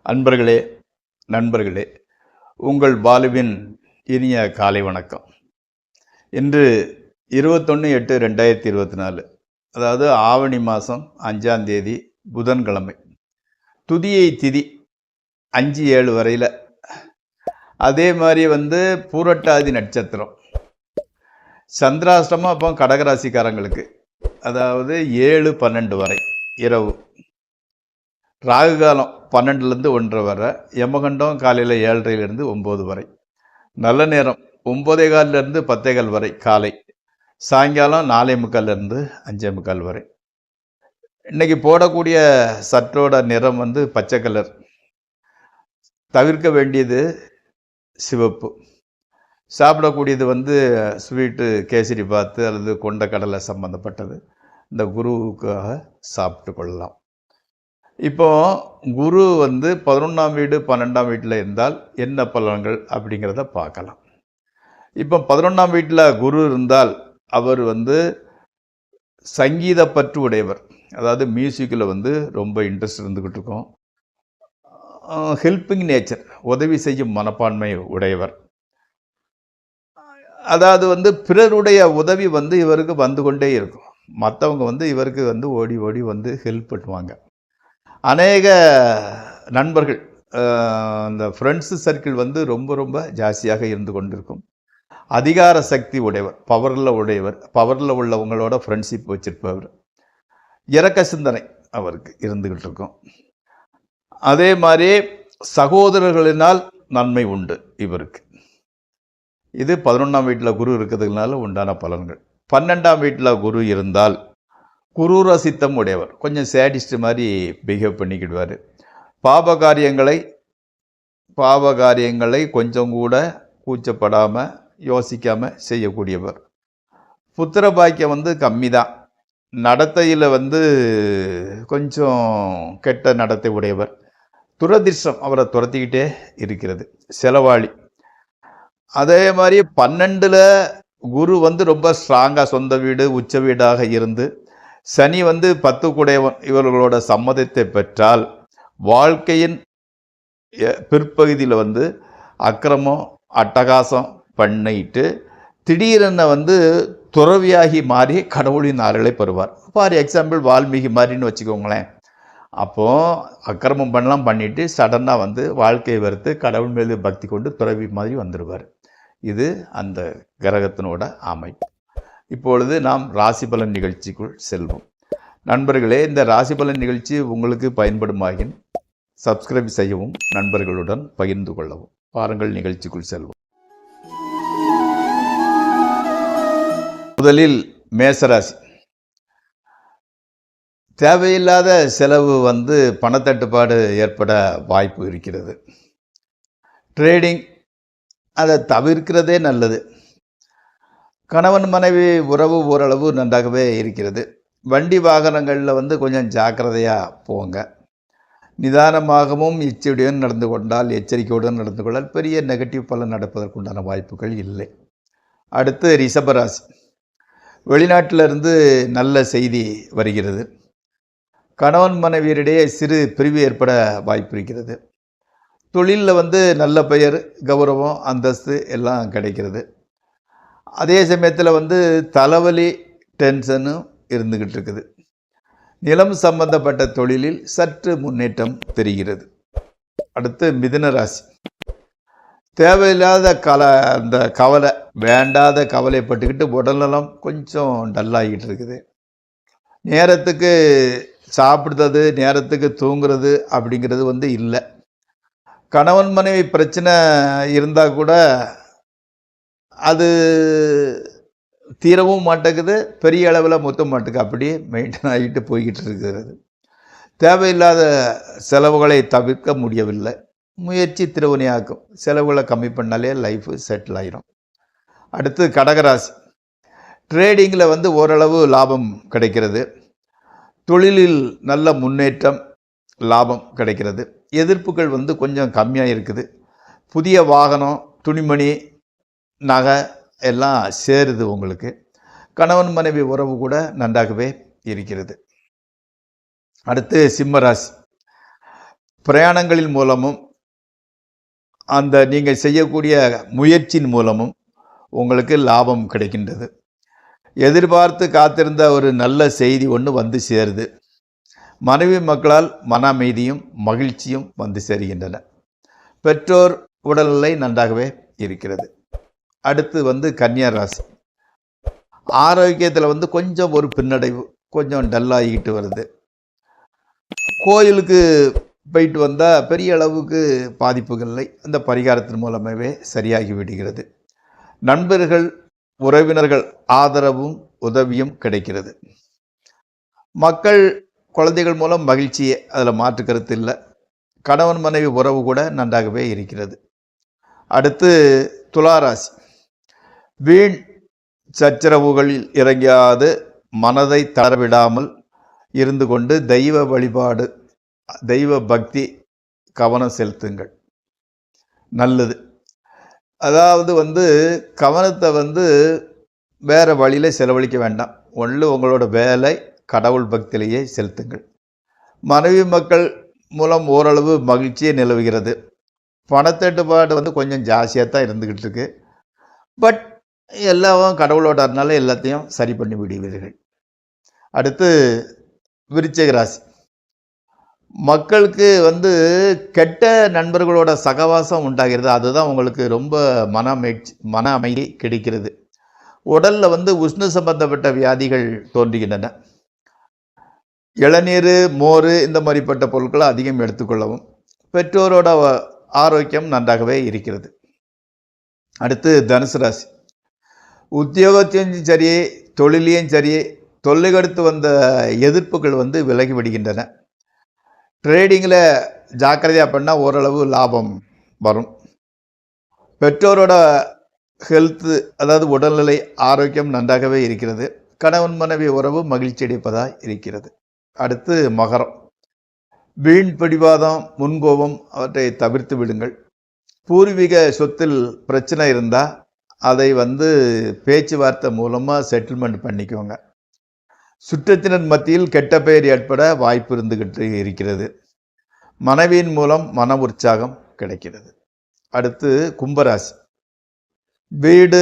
அன்பர்களே, நண்பர்களே, உங்கள் பாலுவின் இனிய காலை வணக்கம். இன்று 21/8/2024, அதாவது ஆவணி மாதம் 5ஆம் தேதி புதன்கிழமை. துதியை திதி 5-7 வரையில். அதே மாதிரி பூரட்டாதி நட்சத்திரம். சந்திராஷ்டமம் அப்போ கடகராசிக்காரங்களுக்கு, அதாவது 7-12 வரை இரவு. ராகுகாலம் 12லேருந்து 1:30 வரை. யமகண்டம் காலையில் 7:30லேருந்து 9 வரை. நல்ல நேரம் 9:15லேருந்து 10:15 வரை காலை. சாயங்காலம் 4:45லேருந்து 5:45 வரை. இன்றைக்கி போடக்கூடிய சட்டோட நிறம் பச்சை கலர். தவிர்க்க வேண்டியது சிவப்பு. சாப்பிடக்கூடியது ஸ்வீட்டு, கேசரி பாத்து அல்லது கொண்ட கடலை சம்பந்தப்பட்டது இந்த குருவுக்காக சாப்பிட்டு கொள்ளலாம். இப்போ குரு 11ஆம் வீடு 12ஆம் வீட்டில் இருந்தால் என்ன பலன்கள் அப்படிங்கிறத பார்க்கலாம். இப்போ 11ஆம் வீட்டில் குரு இருந்தால் அவர் சங்கீத பற்று உடையவர். அதாவது மியூசிக்கில் ரொம்ப இன்ட்ரெஸ்ட் இருந்துக்கிட்டு இருக்கோம். ஹெல்பிங் நேச்சர், உதவி செய்யும் மனப்பான்மை உடையவர். அதாவது பிறருடைய உதவி இவருக்கு வந்து கொண்டே இருக்கும். மற்றவங்க இவருக்கு ஓடி ஓடி ஹெல்ப் பண்ணுவாங்க. அநேக நண்பர்கள், அந்த ஃப்ரெண்ட்ஸு சர்க்கிள் ரொம்ப ரொம்ப ஜாஸ்தியாக இருந்து கொண்டிருக்கும். அதிகார சக்தி உடையவர், பவரில் உள்ளவங்களோட ஃப்ரெண்ட்ஷிப் வச்சுருப்பவர். இறக்க சிந்தனை அவருக்கு இருந்துக்கிட்டு இருக்கும். அதே மாதிரி சகோதரர்களினால் நன்மை உண்டு இவருக்கு. இது 11ஆம் வீட்டில் குரு இருக்கிறதுனால உண்டான பலன்கள். 12ஆம் வீட்டில் குரு இருந்தால் குரூர சித்தம் உடையவர். கொஞ்சம் சேடிஸ்ட் மாதிரி பிஹேவ் பண்ணிக்கிடுவார். பாவ காரியங்களை கொஞ்சம் கூட கூச்சப்படாமல் யோசிக்காமல் செய்யக்கூடியவர். புத்திர பாக்கியம் கம்மி தான். நடத்தையில் கொஞ்சம் கெட்ட நடத்தை உடையவர். துரதிர்ஷ்டம் அவரை துரத்திக்கிட்டே இருக்கிறது. செலவாளி. அதே மாதிரி 12ல் குரு ரொம்ப ஸ்ட்ராங்காக சொந்த வீடு உச்ச வீடாக இருந்து சனி 10 கூடையவன் இவர்களோட சம்மதத்தை பெற்றால் வாழ்க்கையின் பிற்பகுதியில் அக்கிரமம் அட்டகாசம் பண்ணிட்டு திடீரென துறவியாகி மாறி கடவுளின் அருளை பெறுவார். ஃபார் எக்ஸாம்பிள் வால்மீகி மாதிரின்னு வச்சுக்கோங்களேன். அப்போது அக்கிரமம் பண்ணிட்டு சடனாக வாழ்க்கையை வெறுத்து கடவுள் மீது பக்தி கொண்டு துறவி மாதிரி வந்துடுவார். இது அந்த கிரகத்தினோட அமைப்பு. இப்பொழுது நாம் ராசிபலன் நிகழ்ச்சிக்குள் செல்வோம். நண்பர்களே, இந்த ராசிபலன் நிகழ்ச்சி உங்களுக்கு பயன்படுமாயின் சப்ஸ்கிரைப் செய்யவும், நண்பர்களுடன் பகிர்ந்து கொள்ளவும். வாருங்கள் நிகழ்ச்சிக்குள் செல்வோம். முதலில் மேசராசி. தேவையில்லாத செலவு பணத்தட்டுப்பாடு ஏற்பட வாய்ப்பு இருக்கிறது. ட்ரேடிங் அதை தவிர்க்கிறதே நல்லது. கணவன் மனைவி உறவு ஓரளவு நன்றாகவே இருக்கிறது. வண்டி வாகனங்களில் கொஞ்சம் ஜாக்கிரதையாக போங்க. நிதானமாகவும் எச்சரிக்கையுடன் நடந்து கொண்டால் பெரிய நெகட்டிவ் பலன் நடப்பதற்குண்டான வாய்ப்புகள் இல்லை. அடுத்து ரிஷபராசி. வெளிநாட்டிலிருந்து நல்ல செய்தி வருகிறது. கணவன் மனைவியரிடையே சிறு பிரிவு ஏற்பட வாய்ப்பு இருக்கிறது. தொழிலில் நல்ல பெயர், கௌரவம், அந்தஸ்து எல்லாம் கிடைக்கிறது. அதே சமயத்தில் தலைவலி, டென்ஷனும் இருந்துக்கிட்டு இருக்குது. நிலம் சம்பந்தப்பட்ட தொழிலில் சற்று முன்னேற்றம் தெரிகிறது. அடுத்து மிதுன ராசி. தேவையில்லாத அந்த கவலை, வேண்டாத கவலைப்பட்டுக்கிட்டு உடல்நலம் கொஞ்சம் டல்லாகிட்டு இருக்குது. நேரத்துக்கு சாப்பிடுறது, நேரத்துக்கு தூங்குறது அப்படிங்கிறது இல்லை. கணவன் மனைவி பிரச்சனை இருந்தால் கூட அது தீரவும் மாட்டேங்குது, பெரிய அளவில் மொத்த மாட்டுக்கு அப்படியே மெயின்டைன் ஆகிட்டு போய்கிட்டு இருக்கிறது. தேவையில்லாத செலவுகளை தவிர்க்க முடியவில்லை. முயற்சி திருவினையாக்கும். செலவுகளை கம்மி பண்ணாலே லைஃப் செட்டில் ஆகிடும். அடுத்து கடகராசி. ட்ரேடிங்கில் ஓரளவு லாபம் கிடைக்கிறது. தொழிலில் நல்ல முன்னேற்றம், லாபம் கிடைக்கிறது. எதிர்ப்புகள் கொஞ்சம் கம்மியாக இருக்குது. புதிய வாகனம், துணிமணி, நகை எல்லாம் சேருது உங்களுக்கு. கணவன் மனைவி உறவு கூட நன்றாகவே இருக்கிறது. அடுத்து சிம்மராசி. பிரயாணங்களின் மூலமும் அந்த நீங்கள் செய்யக்கூடிய முயற்சியின் மூலமும் உங்களுக்கு லாபம் கிடைக்கின்றது. எதிர்பார்த்து காத்திருந்த ஒரு நல்ல செய்தி ஒன்று வந்து சேருது. மனைவி மக்களால் மன அமைதியும் மகிழ்ச்சியும் வந்து சேருகின்றன. பெற்றோர் உடல்நிலை நன்றாகவே இருக்கிறது. அடுத்து வந்து கன்னியா ராசி. ஆரோக்கியத்தில் கொஞ்சம் ஒரு பின்னடைவு, கொஞ்சம் டல்லாகிக்கிட்டு வருது. கோயிலுக்கு போயிட்டு வந்தால் பெரிய அளவுக்கு பாதிப்புகள் இல்லை. அந்த பரிகாரத்தின் மூலமாகவே சரியாகி விடுகிறது. நண்பர்கள் உறவினர்கள் ஆதரவும் உதவியும் கிடைக்கிறது. மக்கள் குழந்தைகள் மூலம் மகிழ்ச்சியே, அதில் மாற்று கருத்து இல்லை. கணவன் மனைவி உறவு கூட நன்றாகவே இருக்கிறது. அடுத்து துளாராசி. வீண் சச்சரவுகளில் இறங்காது மனதை தளரவிடாமல் இருந்து கொண்டு தெய்வ வழிபாடு, தெய்வ பக்தி கவனம் செலுத்துங்கள், நல்லது. அதாவது கவனத்தை வேறு வழியில் செலவழிக்க வேண்டாம். ஒன்று உங்களோட வேலை கடவுள் பக்தியிலேயே செலுத்துங்கள். மனைவி மக்கள் மூலம் ஓரளவு மகிழ்ச்சியே நிலவுகிறது. பணத்தட்டுப்பாடு கொஞ்சம் ஜாஸ்தியாக தான் இருந்துக்கிட்டு இருக்கு. பட் எல்லாம் கடவுளோட அதனால எல்லாத்தையும் சரி பண்ணி விடுவீர்கள். அடுத்து விருச்சிக ராசி. மக்களுக்கு கெட்ட நண்பர்களோட சகவாசம் உண்டாகிறது. அதுதான் உங்களுக்கு ரொம்ப மன அமைதி கிடைக்கிறது. உடலில் உஷ்ண சம்பந்தப்பட்ட வியாதிகள் தோன்றுகின்றன. இளநீர், மோர் இந்த மாதிரிப்பட்ட பொருட்களை அதிகம் எடுத்துக்கொள்ளவும். பெற்றோரோட ஆரோக்கியம் நன்றாகவே இருக்கிறது. அடுத்து தனுசு ராசி. உத்தியோகத்தையும் சரி, தொழிலையும் சரி, தொல்லைகடுத்து வந்த எதிர்ப்புகள் விலகி விடுகின்றன. ட்ரேடிங்கில் ஜாக்கிரதையாக பண்ணால் ஓரளவு லாபம் வரும். பெற்றோரோட ஹெல்த்து, அதாவது உடல்நிலை ஆரோக்கியம் நன்றாகவே இருக்கிறது. கணவன் மனைவி உறவு மகிழ்ச்சி அளிப்பதாக இருக்கிறது. அடுத்து மகரம். வீண் பிடிவாதம், முன்கோபம் அவற்றை தவிர்த்து விடுங்கள். பூர்வீக சொத்தில் பிரச்சனை இருந்தால் அதை பேச்சுவார்த்தை மூலமாக செட்டில்மெண்ட் பண்ணிக்கோங்க. சுற்றத்தினர் மத்தியில் கெட்ட பெயர் ஏற்பட வாய்ப்பு இருந்துகிட்டு இருக்கிறது. மனைவியின் மூலம் மன உற்சாகம் கிடைக்கிறது. அடுத்து கும்பராசி. வீடு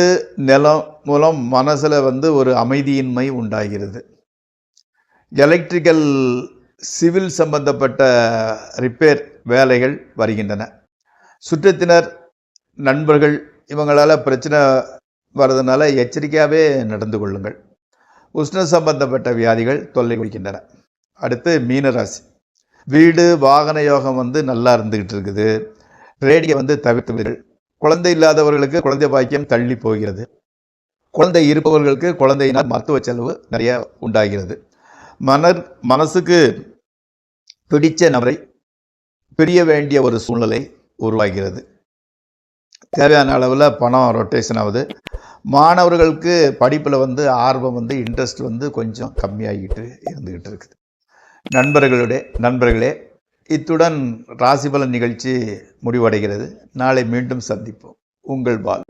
நிலம் மூலம் மனசில் ஒரு அமைதியின்மை உண்டாகிறது. எலக்ட்ரிக்கல் சிவில் சம்பந்தப்பட்ட ரிப்பேர் வேலைகள் வருகின்றன. சுற்றத்தினர் நண்பர்கள் இவங்களால் பிரச்சனை வர்றதுனால எச்சரிக்கையாகவே நடந்து கொள்ளுங்கள். உஷ்ண சம்பந்தப்பட்ட வியாதிகள் தொல்லை கொடுக்கின்றன. அடுத்து மீனராசி. வீடு வாகன யோகம் நல்லா இருந்துக்கிட்டு இருக்குது. ரேடியை தவிர்த்து. குழந்தை இல்லாதவர்களுக்கு குழந்தை பாக்கியம் தள்ளி போகிறது. குழந்தை இருப்பவர்களுக்கு குழந்தையினால் மருத்துவ செலவு நிறைய உண்டாகிறது. மனசுக்கு பிடிச்ச நபரை பிரிய வேண்டிய ஒரு சூழ்நிலை உருவாகிறது. தேவையான அளவில் பணம் ரொட்டேஷன் ஆகுது. மாணவர்களுக்கு படிப்பில் ஆர்வம் இன்ட்ரெஸ்ட் கொஞ்சம் கம்மியாகிட்டு இருந்துக்கிட்டு இருக்குது. நண்பர்களே, இத்துடன் ராசிபலன் நிகழ்ச்சி முடிவடைகிறது. நாளை மீண்டும் சந்திப்போம். உங்கள் பால்.